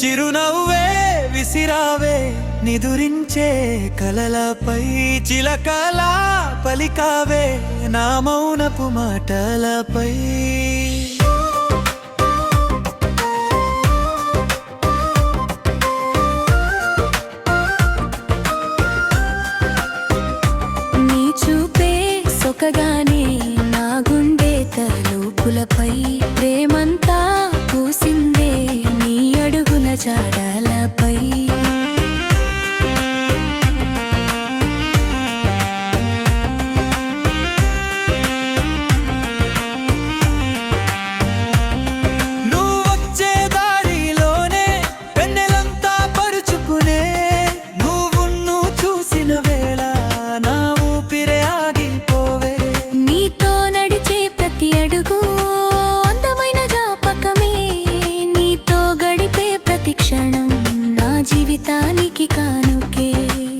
చిరునవ్వే విసిరావే నిదురించే కలలపై, చిలకలా పలికావే నా మౌనపు మాటలపై. నీ చూపే సొకగానే నా గుండె తలుపులపై, ప్రేమంతా పూసిందే నీ అడుగుల జాడలపై. నువ్వొచ్చే దారిలోనే వెన్నెలంతా పరుచుకునే, నువ్వు చూసిన వేళ నా ఊపిరే ఆగిపోవే. నీతో నడిచే ప్రతి అడుగు అందమైన జ్ఞాపకమే, నీతో గడిపే ప్రతి క్షణం నా జీవితానికి కానుకే.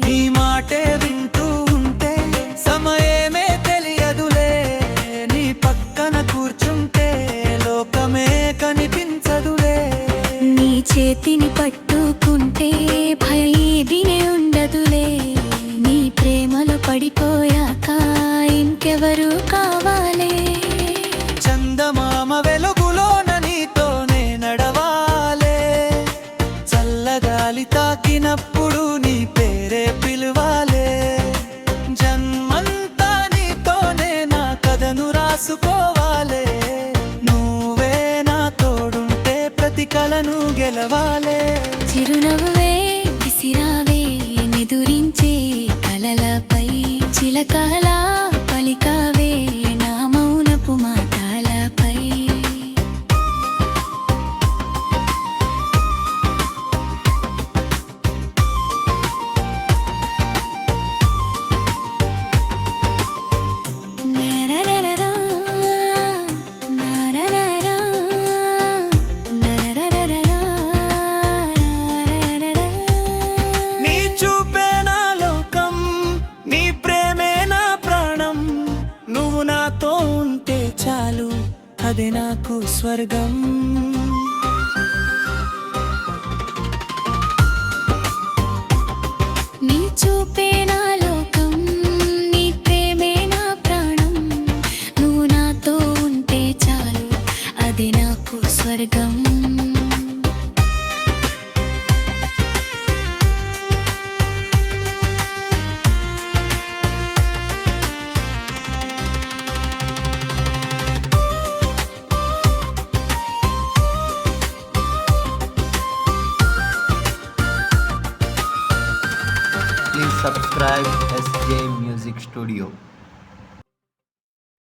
నీ మాటే వింటూ ఉంటే సమయమే తెలియదులే, నీ పక్కన కూర్చుంటే లోకమే కనిపించదులే. నీ చేతిని పట్టుకుంటే భయమే ఉండదులే, నీ ప్రేమలో పడిపోయాక ఇంకెవరు కావాలే. చందమామ వెలుగులోన నీతోనే నడవాలే, చల్లగాలి తాకినప్పుడు నీ పేరే పిలవాలే. జన్మంతా నీతోనే నా కథను రాసుకోవాలే, నువ్వే నా తోడుంటే ప్రతి కలను గెలవాలే. చిరునవ్వే విసిరావే నిదురించే కలలపై, చిలకలా పలికావే నా మౌనపు మాటలపై. నరరరరా, నరరరా, నరరరరా, నరరరా. నీ చూపే నా లోకం, నీ ప్రేమే నా ప్రాణం, నువ్వు నాతో ఉంటే చాలు అదే నాకు స్వర్గం. నీ చూపే నా లోకం, నీ ప్రేమే నా ప్రాణం, నువ్వు నాతో ఉంటే చాలు అది నాకు స్వర్గం. Please subscribe SJ Music Studio.